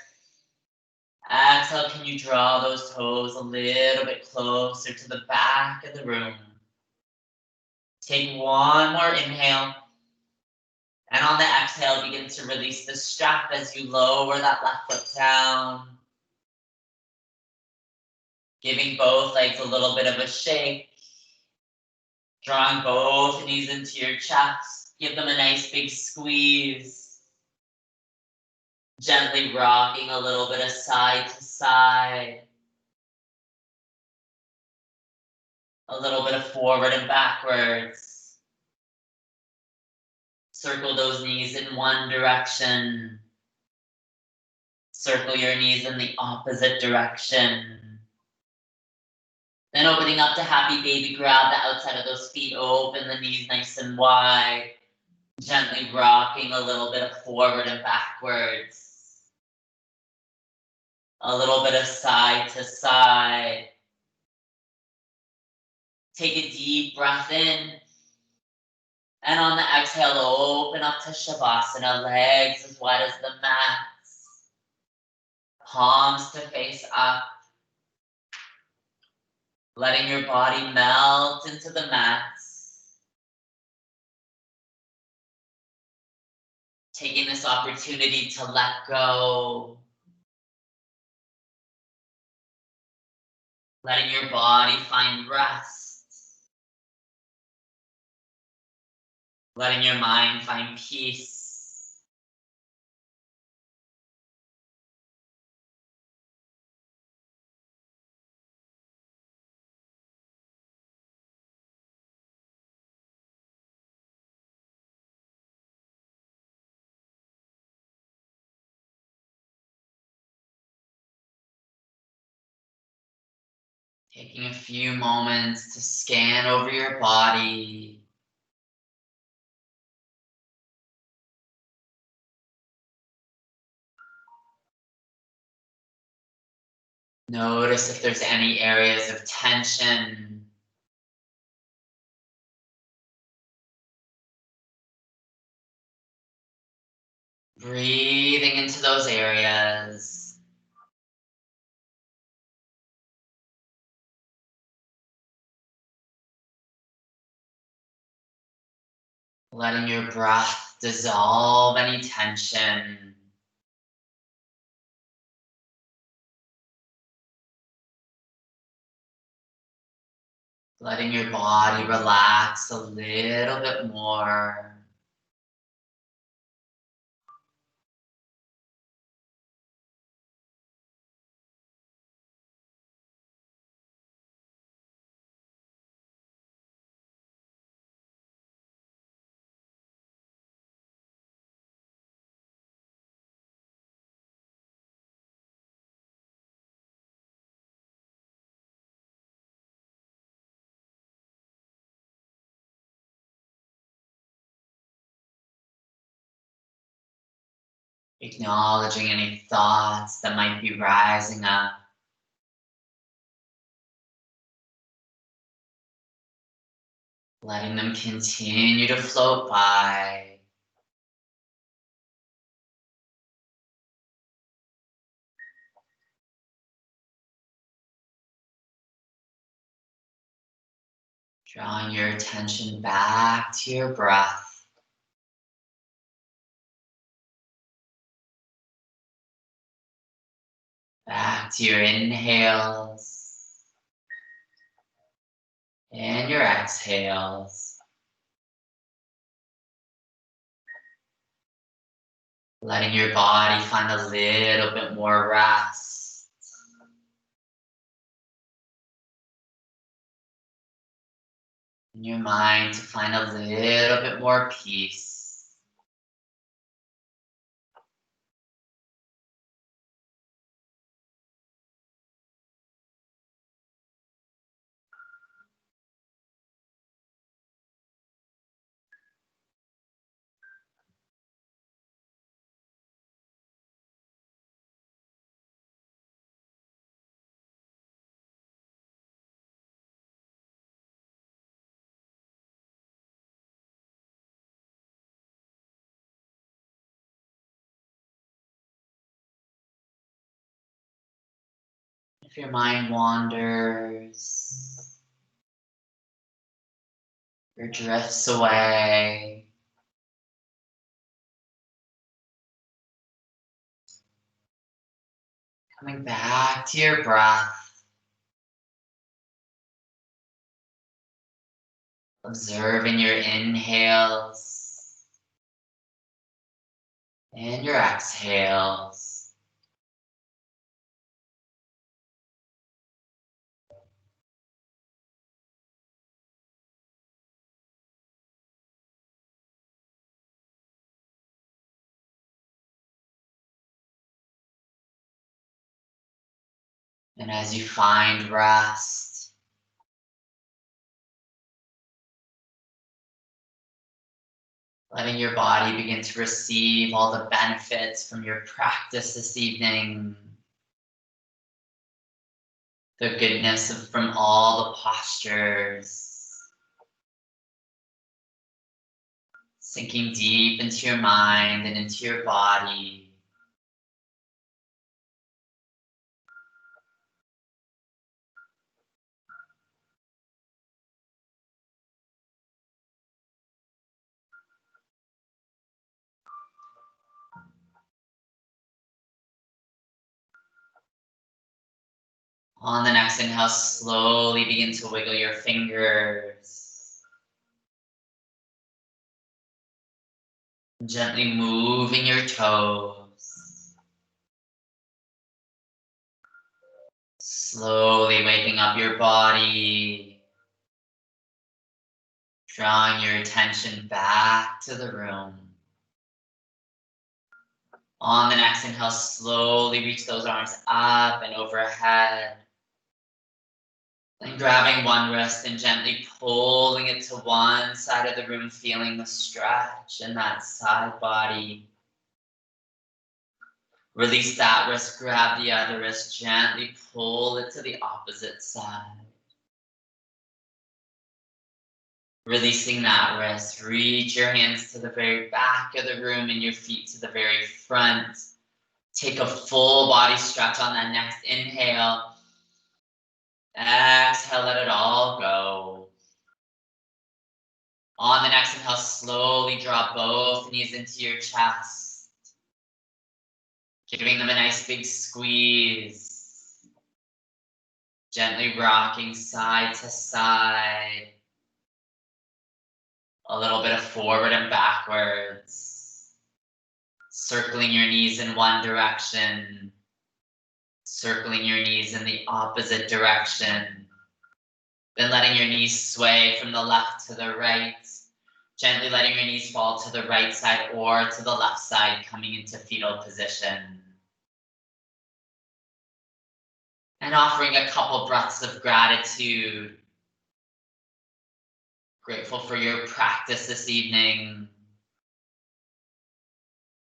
Speaker 1: Exhale, can you draw those toes a little bit closer to the back of the room? Take one more inhale. And on the exhale, begin to release the strap as you lower that left foot down. Giving both legs a little bit of a shake. Drawing both knees into your chest. Give them a nice big squeeze. Gently rocking a little bit of side to side. A little bit of forward and backwards. Circle those knees in one direction. Circle your knees in the opposite direction. Then opening up to happy baby, grab the outside of those feet, open the knees nice and wide. Gently rocking a little bit of forward and backwards. A little bit of side to side. Take a deep breath in. And on the exhale, open up to Shavasana, legs as wide as the mat. Palms to face up. Letting your body melt into the mats. Taking this opportunity to let go. Letting your body find rest. Letting your mind find peace. Taking a few moments to scan over your body. Notice if there's any areas of tension. Breathing into those areas. Letting your breath dissolve any tension. Letting your body relax a little bit more. Acknowledging any thoughts that might be rising up. Letting them continue to float by. Drawing your attention back to your breath. Back to your inhales and your exhales. Letting your body find a little bit more rest. And your mind to find a little bit more peace. If your mind wanders or drifts away, coming back to your breath, observing your inhales and your exhales. And as you find rest, letting your body begin to receive all the benefits from your practice this evening. The goodness from all the postures. Sinking deep into your mind and into your body. On the next inhale, slowly begin to wiggle your fingers. Gently moving your toes. Slowly waking up your body. Drawing your attention back to the room. On the next inhale, slowly reach those arms up and overhead. And grabbing one wrist and gently pulling it to one side of the room, feeling the stretch in that side body. Release that wrist, grab the other wrist, gently pull it to the opposite side. Releasing that wrist, reach your hands to the very back of the room and your feet to the very front. Take a full body stretch on that next inhale. Exhale, let it all go. On the next inhale, slowly drop both knees into your chest. Giving them a nice big squeeze. Gently rocking side to side. A little bit of forward and backwards. Circling your knees in one direction. Circling your knees in the opposite direction. Then letting your knees sway from the left to the right. Gently letting your knees fall to the right side or to the left side, coming into fetal position. And offering a couple breaths of gratitude. Grateful for your practice this evening.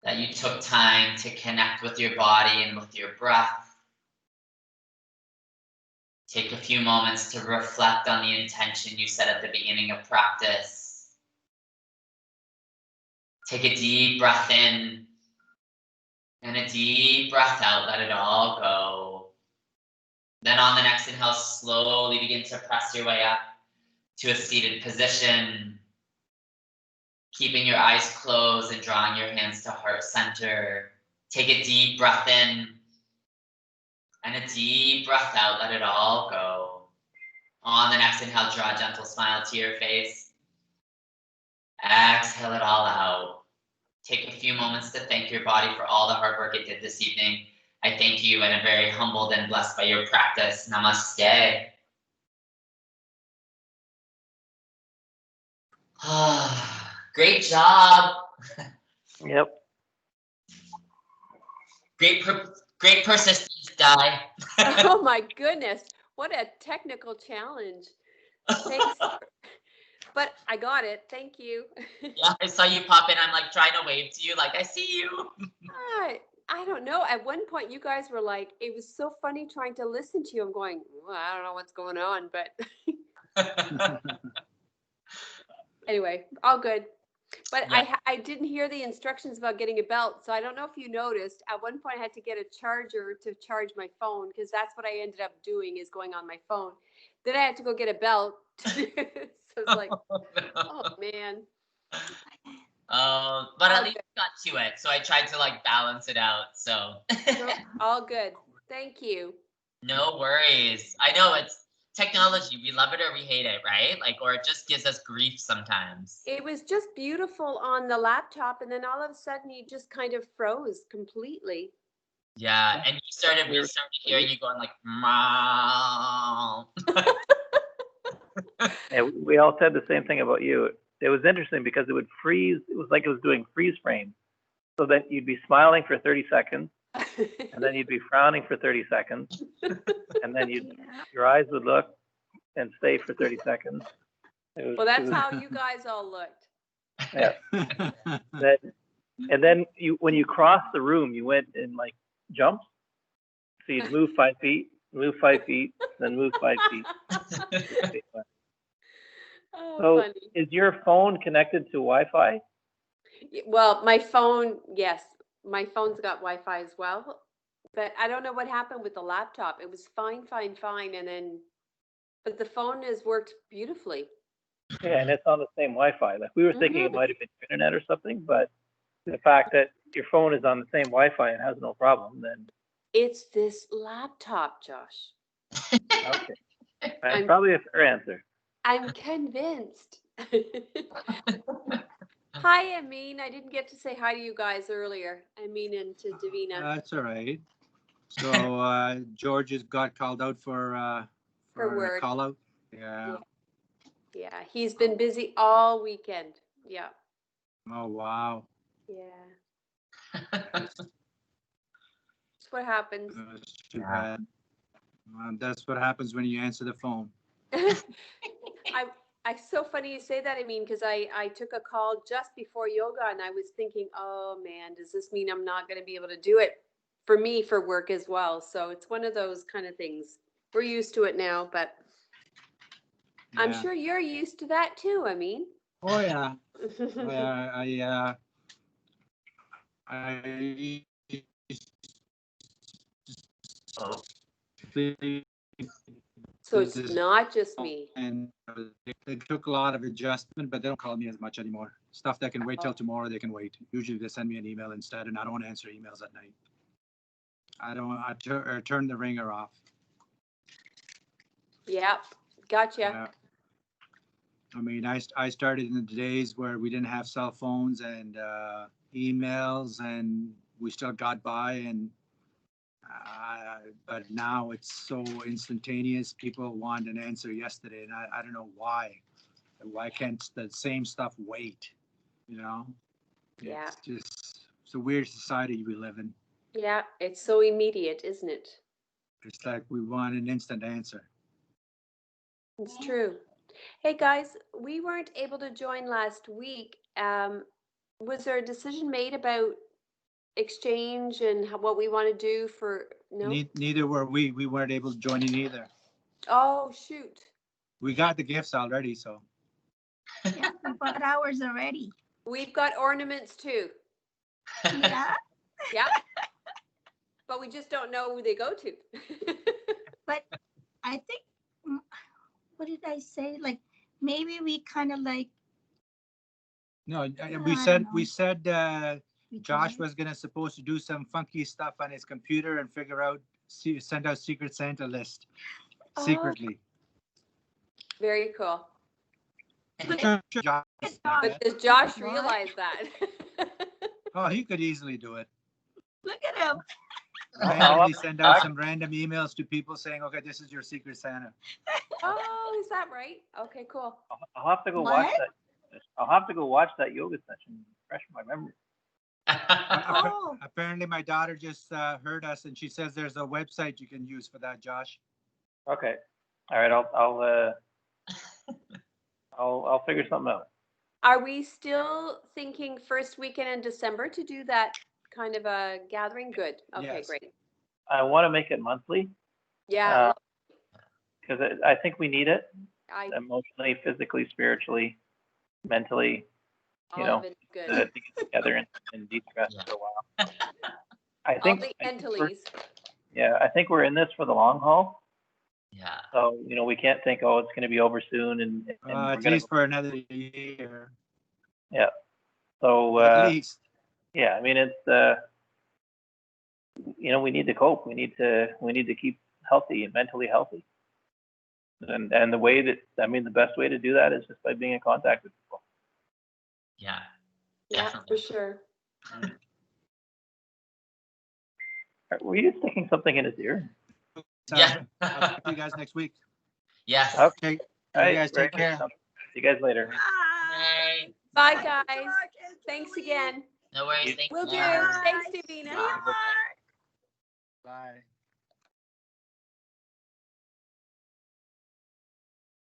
Speaker 1: that you took time to connect with your body and with your breath. Take a few moments to reflect on the intention you set at the beginning of practice. Take a deep breath in and a deep breath out. Let it all go. Then on the next inhale, slowly begin to press your way up to a seated position. Keeping your eyes closed and drawing your hands to heart center. Take a deep breath in and a deep breath out. Let it all go. On the next inhale, draw a gentle smile to your face. Exhale it all out. Take a few moments to thank your body for all the hard work it did this evening. I thank you and am very humbled and blessed by your practice. Namaste. Great job.
Speaker 2: Yep.
Speaker 1: Great persistence, Di.
Speaker 3: Oh my goodness, what a technical challenge. Thanks. But I got it. Thank you.
Speaker 1: Yeah, I saw you pop in. I'm like trying to wave to you, like I see you.
Speaker 3: I don't know. At one point, you guys were like, it was so funny trying to listen to you. I'm going, well, I don't know what's going on, but anyway, all good. But
Speaker 1: Yeah.
Speaker 3: I didn't hear the instructions about getting a belt, so I don't know if you noticed. At one point, I had to get a charger to charge my phone because that's what I ended up doing is going on my phone. Then I had to go get a belt. So it's like, oh man.
Speaker 1: But at
Speaker 3: All
Speaker 1: least
Speaker 3: good.
Speaker 1: I got to it, so I tried to like balance it out. So
Speaker 3: No, all good. Thank you.
Speaker 1: no worries. I know it's technology. We love it or we hate it, right? Like, or it just gives us grief sometimes.
Speaker 3: It was just beautiful on the laptop, and then all of a sudden, you just kind of froze completely.
Speaker 1: Yeah, and we started hearing you going like, "Meow."
Speaker 2: Yeah, we all said the same thing about you. It was interesting because it would freeze. It was like it was doing freeze frame. So then you'd be smiling for 30 seconds, and then you'd be frowning for 30 seconds, and then your eyes would look and stay for 30 seconds.
Speaker 3: Well, that's how you guys all looked.
Speaker 2: Yeah. And then when you crossed the room, you went in like jumps. So you'd move 5 feet, then move 5 feet.
Speaker 3: Oh,
Speaker 2: So
Speaker 3: funny.
Speaker 2: is your phone connected to Wi-Fi?
Speaker 3: Well, my phone, yes, my phone's got Wi-Fi as well, but I don't know what happened with the laptop. It was fine, and then, but the phone has worked beautifully.
Speaker 2: Yeah, and it's on the same Wi-Fi. Like we were thinking it might have been internet or something, but the fact that your phone is on the same Wi-Fi and has no problem, then
Speaker 3: It's this laptop, Josh.
Speaker 2: okay. That's probably a fair answer.
Speaker 3: I'm convinced. Hi, Amin. I didn't get to say hi to you guys earlier. Amin and to Davina.
Speaker 5: That's all right. So George has got called out for a
Speaker 3: work.
Speaker 5: call out. Yeah.
Speaker 3: Yeah, he's been busy all weekend. Yeah.
Speaker 5: Oh wow.
Speaker 3: Yeah. That's what happens.
Speaker 5: That's too bad. That's what happens when you answer the phone.
Speaker 3: It's so funny you say that, I mean, because I took a call just before yoga and I was thinking, oh man, does this mean I'm not going to be able to do it for me for work as well? So it's one of those kind of things. We're used to it now, but yeah. I'm sure you're used to that too, I mean.
Speaker 5: Oh yeah. I
Speaker 3: So it's not just me.
Speaker 5: And it took a lot of adjustment, but they don't call me as much anymore. Stuff that can wait till tomorrow, they can wait. Usually they send me an email instead, and I don't answer emails at night. I turn the ringer off.
Speaker 3: Yep, gotcha.
Speaker 5: I mean, I started in the days where we didn't have cell phones and emails, and we still got by. And but now it's so instantaneous. People want an answer yesterday, and I don't know why. Why can't the same stuff wait? You know?
Speaker 3: Yeah.
Speaker 5: It's just it's a weird society we live in.
Speaker 3: Yeah, it's so immediate, isn't it?
Speaker 5: It's like we want an instant answer.
Speaker 3: It's true. Hey guys, we weren't able to join last week. Was there a decision made about exchange and what we want to do for, no?
Speaker 5: Neither were we. We weren't able to join in either.
Speaker 3: Oh, shoot.
Speaker 5: We got the gifts already, so.
Speaker 4: Yeah, we bought ours already.
Speaker 3: We've got ornaments too.
Speaker 4: Yeah,
Speaker 3: Yeah. But we just don't know who they go to.
Speaker 4: I think, what did I say? Like, maybe we kind of like.
Speaker 5: No,
Speaker 4: I
Speaker 5: we
Speaker 4: don't
Speaker 5: said
Speaker 4: we
Speaker 5: Josh
Speaker 4: tried.
Speaker 5: was supposed to do some funky stuff on his computer and send out Secret Santa list
Speaker 3: Oh.
Speaker 5: secretly.
Speaker 3: Very cool.
Speaker 5: Josh did
Speaker 3: But
Speaker 5: that.
Speaker 3: does Josh
Speaker 4: What?
Speaker 3: realize that?
Speaker 5: Oh, he could easily do it.
Speaker 4: Look at him.
Speaker 5: Randomly send out some random emails to people saying, okay, this is your Secret Santa.
Speaker 3: Oh, is that right? Okay, cool.
Speaker 2: I'll have to go watch
Speaker 4: What?
Speaker 2: that. I'll have to go watch that yoga session. Fresh in my memory.
Speaker 4: Oh,
Speaker 5: Apparently, my daughter just heard us and she says there's a website you can use for that, Josh.
Speaker 2: Okay. All right. I'll figure something out.
Speaker 3: Are we still thinking first weekend in December to do that kind of a gathering? Good. Okay,
Speaker 5: Yes.
Speaker 3: great.
Speaker 2: I want to make it monthly
Speaker 3: Yeah,
Speaker 2: because I think we need it
Speaker 3: I,
Speaker 2: emotionally, physically, spiritually, mentally. You
Speaker 3: all
Speaker 2: know,
Speaker 3: of it is
Speaker 2: to
Speaker 3: good.
Speaker 2: get together and de-stress
Speaker 1: Yeah.
Speaker 2: for a while. I
Speaker 3: All
Speaker 2: think.
Speaker 3: the
Speaker 2: I think we're-
Speaker 3: mentalies.
Speaker 2: Yeah, I think we're in this for the long haul.
Speaker 1: Yeah.
Speaker 2: So we can't think, oh, it's going to be over soon, and we're
Speaker 5: At
Speaker 2: gonna
Speaker 5: least for another year.
Speaker 2: So
Speaker 5: At least.
Speaker 2: yeah, I mean it's we need to cope. We need to keep healthy and mentally healthy. And the way that the best way to do that is just by being in contact with people.
Speaker 1: Yeah.
Speaker 3: Yeah, for
Speaker 1: Definitely.
Speaker 3: sure.
Speaker 2: Were you sticking something in his ear?
Speaker 1: Yeah.
Speaker 5: I'll talk to you guys next week.
Speaker 1: Yes.
Speaker 2: Okay.
Speaker 5: You
Speaker 2: All right,
Speaker 5: guys
Speaker 2: very
Speaker 5: take care.
Speaker 2: good. See you guys later.
Speaker 1: Bye.
Speaker 3: Bye,
Speaker 4: Bye,
Speaker 3: guys.
Speaker 4: George and
Speaker 3: Thanks
Speaker 4: Julie.
Speaker 3: again.
Speaker 1: No worries. Thank
Speaker 3: Will do.
Speaker 1: you.
Speaker 3: Thanks, Davina.
Speaker 4: See you, Mark.
Speaker 5: Bye.